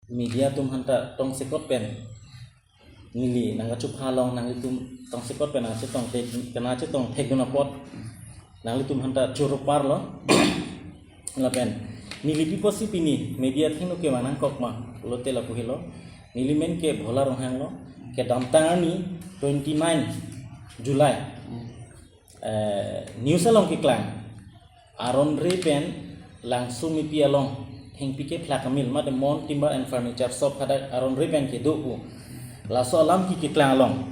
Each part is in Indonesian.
media tum hanta tong sekot pen nili nang chu phalong nang tum tong sekot pen ase tong tek kana che tong tek guna pot nang tum hanta churu par lo la pen nili piposi pini media thinu ke manang kok ma lo te la puhilo nili men ke bhola rohang lo ke damtangani 29 Julai news along ke klang aron re pen langsung mipi along heng pike flakamil ma de mon timber and furniture shop kada aron re pen ke doku la so alam ki klang along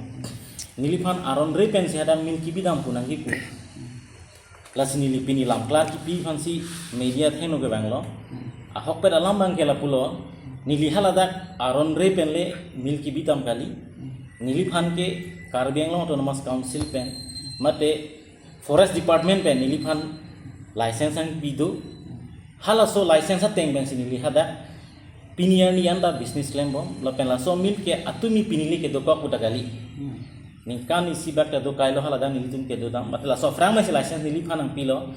niliphan aron re pen si hadang min ki bidam punang ki pu la sinili pini lam klar ki pi phan si media theno ke banglo a hok pe alam bang ke la pulo nili halada aron re pen le mil ki bidam kali niliphan ke Karbi Anglong Autonomous Council pen mate forest department pen niliphan license ang pido hala so license ateng ben sinili hada pinian ni anda business claim bom la pen la so mil ke atumi pinili ke dokok uta gali ningkan isi bak ke dokai lo hala da nilitum ke do dam mate la so frang mas license niliphan ang pilo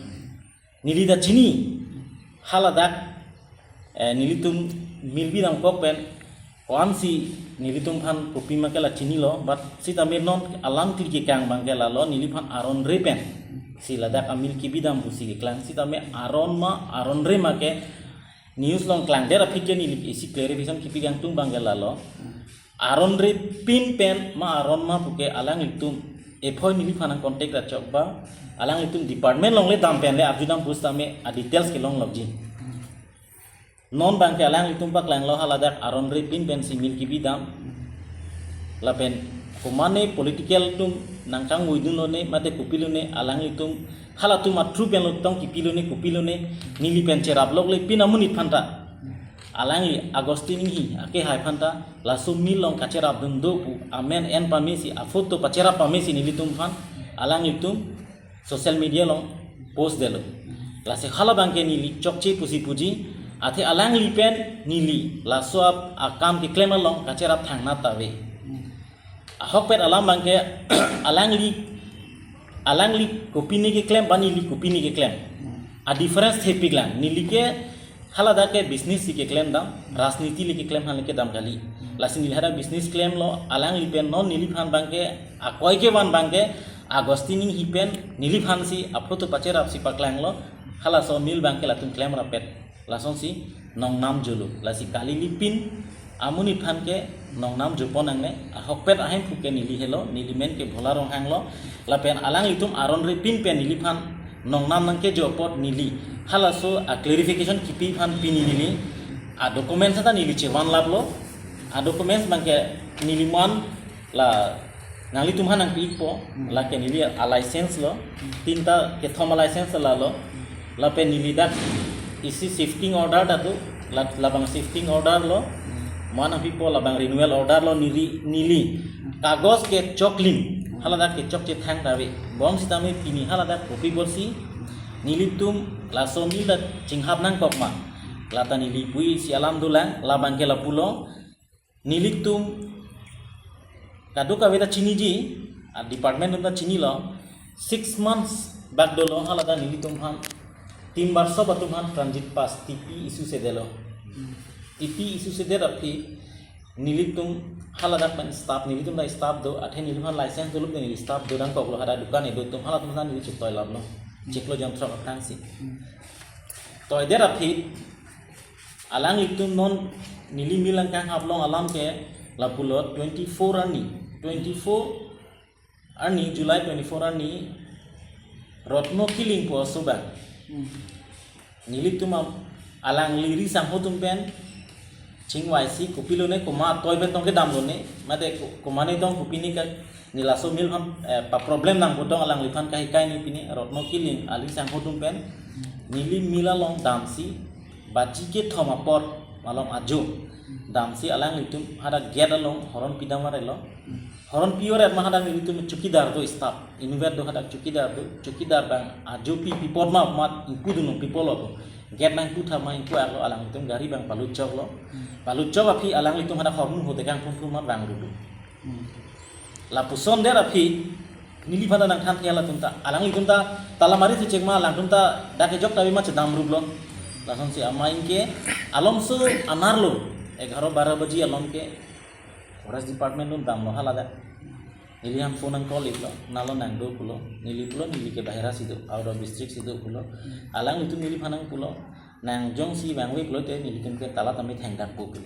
nilida chini hala da nilitum milbi dam kok pen si nilitum phan kopi makela chini lo but sita non alam klike kang bangela lo niliphan aron repen si ladak amil ki bidam busi ke klang sita me aron re make news long klang dera phike ni isi clarification ki pigang tung bangela lo aron re pin pen ma aron ma puke alang itum ephoi niliphan ang contact ra chok ba alang itum department long le dam pen le abjudam busta me a details ke long lobji non bangke alang itum pak lang lo haladak aron re pin pen simil ki bidam la pen kumane political tum nangkang muidunone mate kupilune alang itum halatum atru pen lo tong kipilune kupilune nili pen cerap lok le pinamun itphanta alang li agostini hi ake hai phanta la sumil long kacerap dundo pu amen en pamesi a foto pacera pamesi nili tum phan alang itum social media long post delo la se khala bangke nili chokche pusi puji ate alang lipen nili la soap akam ki claim long kacerap thangna tawe ahok pet alam bangke alang li kopini ke claim bani li kopini ke claim a difference thepi glan nili ke halada ke business ke claim dam rajniti li ke claim han ke dam kali lasin nili hada business claim lo alang lipen non nili phan bangke akoi ke ban bangke agostini hipen nili phan si aproto pacerap si paklang lo hala so mil bangke latum claim rapet lason si nong nam julu lasi kali lipin amuni phan ke nong nam jupon angne ahok pet ahem phuke nili helo nili men ke bhola rong hanglo la pen alang litum aron re pin pen nili phan nong nam nang ke jopot nili hala so a clarification kipi phan pini nili a documents ata nili chewan lablo a documents bangke nili man la nangli tum hanang pipo la ke nili a license lo tinta ke thoma license la lo la pen nili dak isi shifting order datu labang shifting order lo mana pipo labang renewal order lo nili kagos ke choklin halada ke chok che thang tawe bom sitame pini halada kopi borsi nili tum la somi da chinghap nang kokma lata nili pui si alam dulang labang ke lapulo nili tum kaduka weda chini ji a department da chini lo 6 months back dolo halada nili tum ham 3 bar so batuman transit pass TP isu se delo TP isu se der aphi nilitum halada pan staff nilitum da staff do athe niliphan license dulu nili staff do dang koklo hada dukan edo tum halatum san nili chutoi labno cheklo jantra katang si toy der aphi alang litum non nili milang kang hablong alam ke lapulot 24 ani July 24 ani rotno killing po subang nili tumam alang liri sang hotum pen chingwai si kupilone kuma toy ben tong ke dam lone mate kumane dong kupini ka nilaso mil ham pa problem nang bodong alang liphan kai kai ni pini rotno killing ali sang hotum pen nili mila long dam si baji ke thoma por malong ajo dam si alang litum hada get along horon pidamar elo horon piore ma hada litum chukidar do staff inver do hada chukidar bang ajo pipot ma mat ipu dunu pipolo get nang pu thama ipu alo alang litum gari bang paluchok lo paluchok api alang litum hada hormun hote kang pum mat bang rudu la puson der api nili phada nang khan khela tumta alang litum ta talamari tu chekma alang tumta dake jok tabi ma chedam rublo lason si amain ke alom so anarlo 11-12 बजे alom ke forest department nun dam lo halada nili ham phone ang call iplo nalo nang do pulo nili ke bahira sido out of district sido pulo alang itu nili phanang pulo nang jong si bangwe pulo te nili tum ke tala tamit hangdak pulo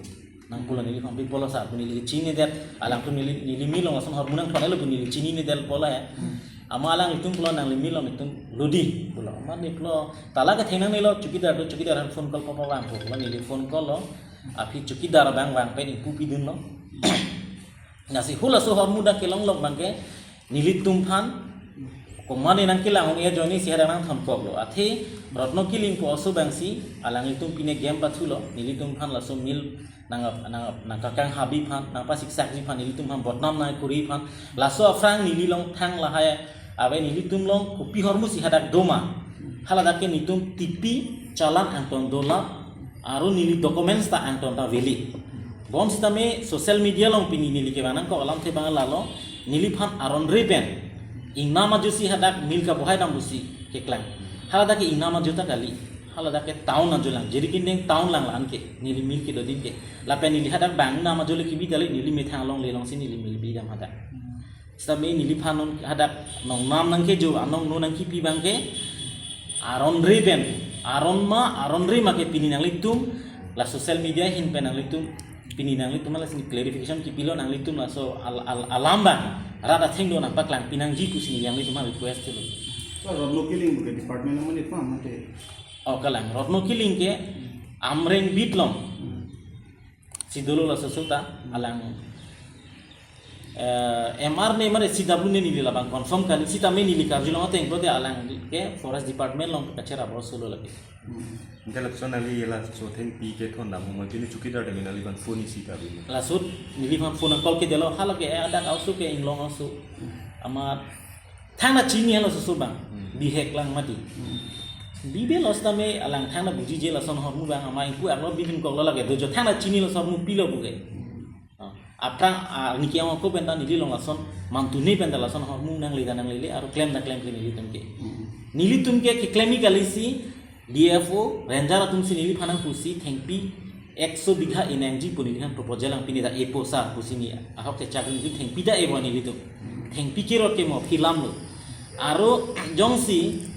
nang pulo nili phan pi polo sa nili chini det alang tu nili milong ason hormunang phane lo nili chini ni del pola ya ama alang itu pulo nang milong itu lodi pulo ama ni pulo tala ke thenang nilo chukidar han phone call ko bang pulo nili phone call lo api chukidar bang pe ni pupi dun lo nasi hula so hormuda ke long lok bangke nili tumphan komane nang kilang ya joni si hada nang thamkok lo athe rotno kiling ko osu bangsi alang itu pine game pathulo nili tumphan la so mil nang kakang habi phan nang pa siksak ji phan nili tumphan botnam na kuri phan la so afrang nili long thang la haya abe nili tumlong kopi hormu si hada doma halada ke nitum tipi chalan anton dola aru nili documents ta anton ta veli bon sitame social media long pini nili ke banang ko alam the bangala lo nili phan aron repen inama jusi hadak milka bohai dam busi ke klang halada ke inama juta kali halada ke town na julang jeri kindeng town lang lan ke nili mil ke dodin ke lape nili hadak bang nama jole ki bi dali nili methang long le long si nili mil bi dam hadak sitame nili phanon hadak nong nam nang ke jo anong no nang ki pi bang ke aron repen aron re ma ke pini nang litum la social media hin pen nang litum pini nang litum la sini clarification ki pilo nang litum la so alamba rada thengdo nang paklang pinang ji ku sini yang litum request lo rodno killing ke department naman ito amate kalang rodno killing ke amreng bitlong sidolo la sosota alang MR ne mare CW ne nili labang confirm kali sita me nili karjulong te engko te alang ke forest department long kachera bosolo lagi Dalam sonali ialah soten pi ke thon dam mo tini chukidar de minali ban phone isi ta bi lasut nili phan phone call ke delo hala ke ada ausu ke inglong ausu amar thana chini halo susu bang bihek lang mati bibe losta me alang thana buji je lason hormu bang amai ku aklo bibin ko lage dojo thana chini lo sormu pilo buge aprang niki am ko benda nili long lason mantuni benda lason hormu nang lili aru claim ke nili tumke ke claimi kalisi DFO ranger atum si nili phanang pusi thengpi 100 bigha energy punili han proposal ang pinida eposa pusini ahok te chagin gi thengpi da ebo nili to thengpi ke ro ke mo filam lo aro jongsi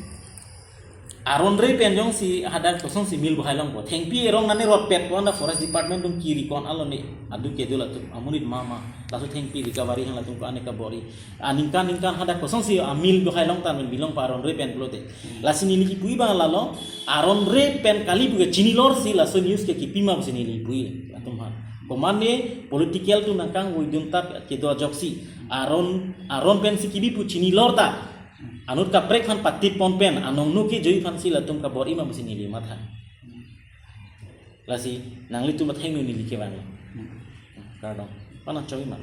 aron re pen jongsi hadar kosong si mil bhailong bo thengpi erong nane rot pet ko na forest department dum kiri kon alone adu ke dula tu amunit mama lasu thengpi recovery han latung ko aneka bori aningkan hadar kosong si mil bhailong tan bilong pa aron re pen blote lasini ni pui bang lalo aron re pen kali buge chini lor si laso news ke kipima sini ni pui atum ha komane political tu nangkang widum tap ke do joksi aron pen si kibi pu chini lor ta anut ka break fan pati pompen anong nuki joi fan sila tum ka bor ima busi nili matha lasi nangli tu mathai nu nili ke bang ka dong pana choi ma